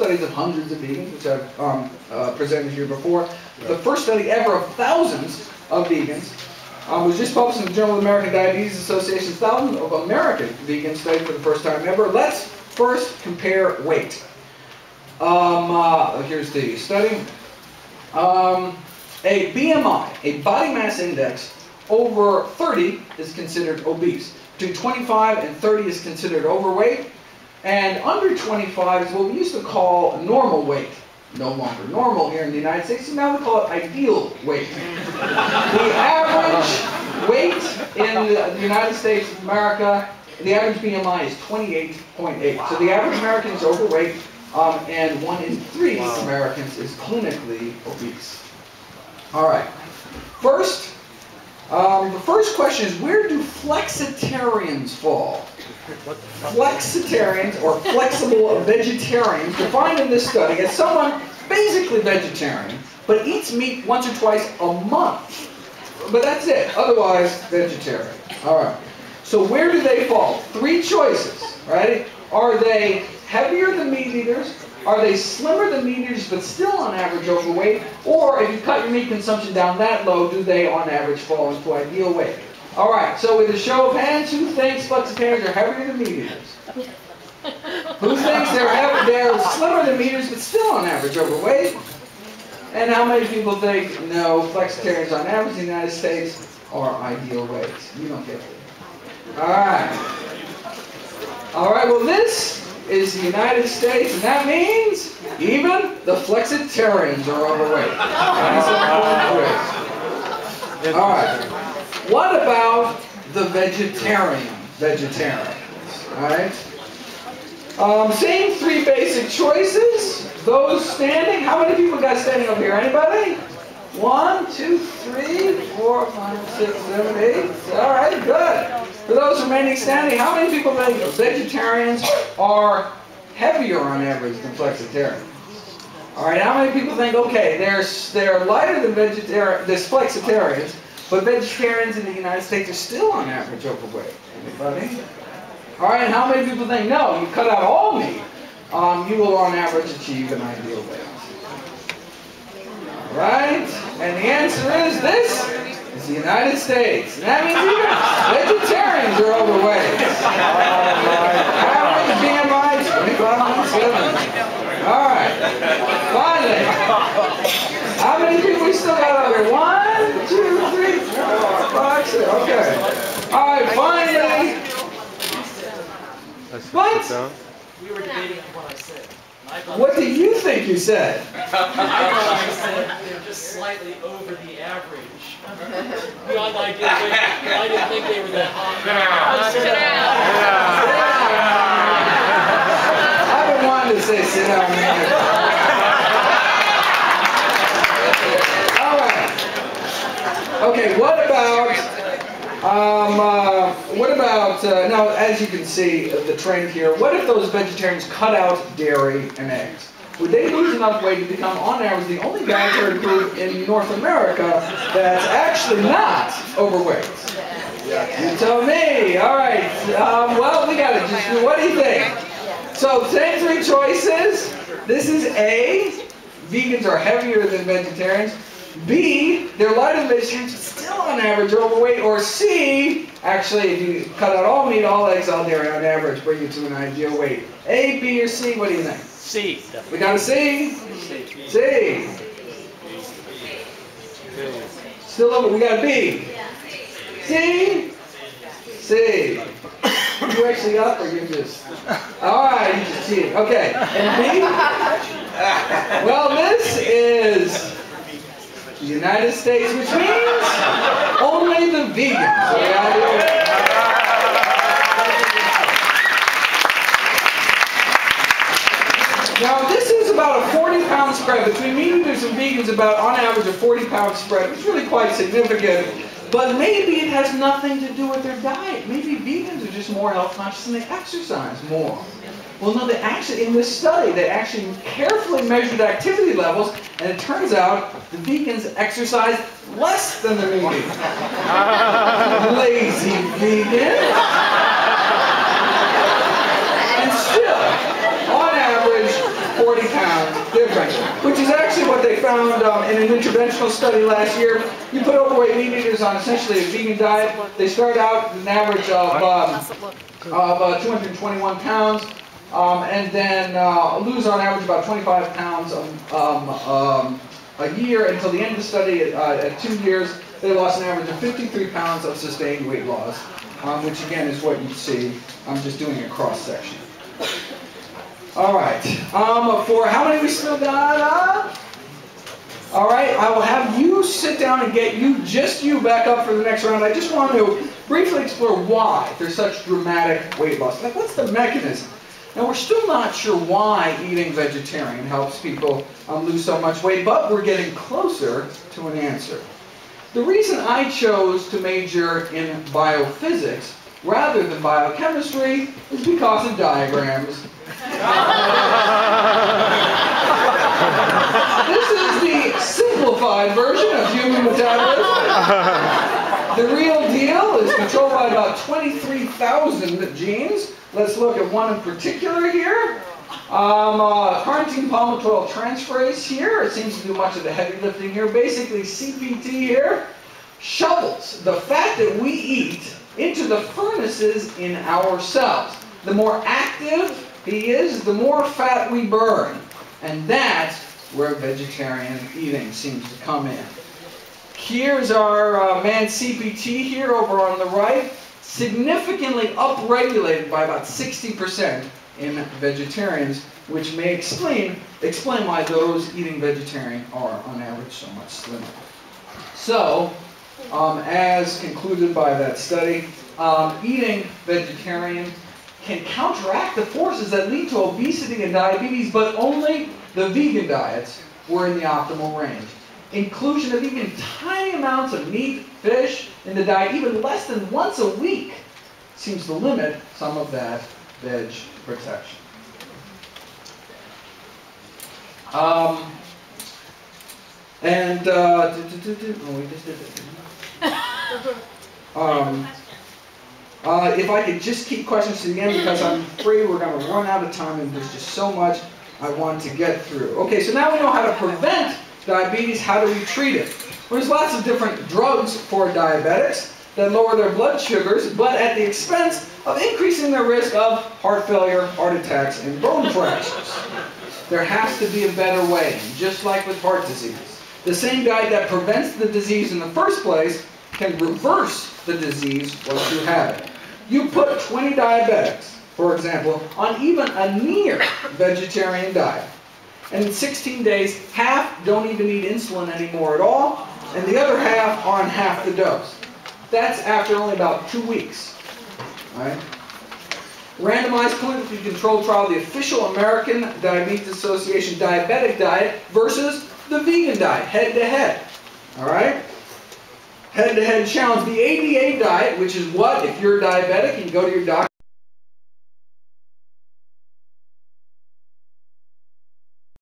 studies of hundreds of vegans, which I've presented here before. The first study ever of thousands of vegans was just published in the Journal of the American Diabetes Association. Thousands of American vegans studied for the first time ever. Let's first compare weight. Here's the study. A BMI, a body mass index, over 30 is considered obese. Between 25 and 30 is considered overweight. And under 25 is what we used to call normal weight. No longer normal here in the United States, and now we call it ideal weight. The average weight in the United States of America, the average BMI is 28.8. So the average American is overweight, and 1 in 3 Americans is clinically obese. All right. First, the first question is, where do flexitarians fall? Flexitarians, or flexible vegetarians, defined in this study as someone basically vegetarian, but eats meat once or twice a month. But that's it. Otherwise, vegetarian. All right. So where do they fall? 3 choices, right? Are they heavier than meat eaters? Are they slimmer than meat eaters but still on average overweight? Or if you cut your meat consumption down that low, do they on average fall into ideal weight? All right, so with a show of hands, who thinks flexitarians are heavier than meat eaters? Who thinks they're slimmer than meat eaters but still on average overweight? And how many people think, no, flexitarians on average in the United States are ideal weight? You don't get it. All right. All right, well this is the United States, and that means even the flexitarians are overweight. All right. What about the vegetarians? All right. Same 3 basic choices. Those standing. How many people got standing over here? Anybody? 1, 2, 3, 4, 5, 6, 7, 8. All right, good. For those remaining standing, how many people think vegetarians are heavier on average than flexitarians? All right, how many people think, okay, they're lighter than flexitarians, but vegetarians in the United States are still on average overweight? Anybody? All right, and how many people think, no, you cut out all meat, you will on average achieve an ideal weight? All right, and the answer is this is the United States. And that means even vegetarians are overweight. Average BMI 25.7. All right, finally, how many people we still got over here? 1, 2, 3, 4, 5, 6. Okay. All right, finally. What? We were debating what I said. What do you think you said? I thought I said they're just slightly over the average. Beyond ideal weight. I didn't think they were that high. Sit down. I've been wanting to say sit down, man. All right. Okay, what about, now as you can see the trend here, what if those vegetarians cut out dairy and eggs? Would they lose enough weight to become, on average, the only dietary group in North America that's actually not overweight? You tell me. All right. Well, we got to just, what do you think? So, same 3 choices. This is A, vegans are heavier than vegetarians. B, they're lighter than vegetarians, but still on average overweight. Or C, actually, if you cut out all meat, all eggs, all dairy, on average, bring you to an ideal weight. A, B, or C, what do you think? C. We got a C? C. Still over, we got a B. C? C. You actually up or you just? Alright, you just cheated. Okay. And B? Well, this is the United States, which means only the vegans. Now, this is about a 40-pound spread between meat eaters and vegans, about on average a 40-pound spread. It's really quite significant. But maybe it has nothing to do with their diet. Maybe vegans are just more health conscious and they exercise more. Well, no, they actually, in this study, they actually carefully measured activity levels, and it turns out the vegans exercise less than the meat eaters. Lazy vegan. And still, on average, 40 pounds interventional study last year. You put overweight meat eaters on essentially a vegan diet. They start out at an average of 221 pounds, and then lose on average about 25 pounds a year until the end of the study at 2 years. They lost an average of 53 pounds of sustained weight loss, which again is what you see. I'm just doing a cross section. All right. For how many we still got? All right. I will have you sit down and get you back up for the next round. I just want to briefly explore why there's such dramatic weight loss. Like, what's the mechanism? Now, we're still not sure why eating vegetarian helps people lose so much weight, but we're getting closer to an answer. The reason I chose to major in biophysics rather than biochemistry is because of diagrams. This is the simplified version of human metabolism. The real deal is controlled by about 23,000 genes. Let's look at one in particular here. Carnitine palmitoyl transferase here. It seems to do much of the heavy lifting here. Basically, CPT here shovels the fat that we eat into the furnaces in our cells. The more active he is, the more fat we burn. And that's where vegetarian eating seems to come in. Here's our man CPT here over on the right, significantly upregulated by about 60% in vegetarians, which may explain why those eating vegetarian are on average so much slimmer. So, as concluded by that study, eating vegetarian can counteract the forces that lead to obesity and diabetes, but only the vegan diets were in the optimal range. Inclusion of even tiny amounts of meat, fish in the diet, even less than once a week, seems to limit some of that veg protection. If I could just keep questions to the end, because I'm afraid we're going to run out of time and there's just so much I want to get through. Okay, so now we know how to prevent diabetes. How do we treat it? Well, there's lots of different drugs for diabetics that lower their blood sugars, but at the expense of increasing their risk of heart failure, heart attacks, and bone fractures. There has to be a better way, just like with heart disease. The same diet that prevents the disease in the first place can reverse the disease once you have it. You put 20 diabetics, for example, on even a near vegetarian diet, and in 16 days, half don't even need insulin anymore at all, and the other half are on half the dose. That's after only about 2 weeks. Right? Randomized clinically controlled trial, the official American Diabetes Association diabetic diet versus the vegan diet, head-to-head. All right? Head-to-head challenge. The ADA diet, which is what? If you're diabetic, you go to your doctor.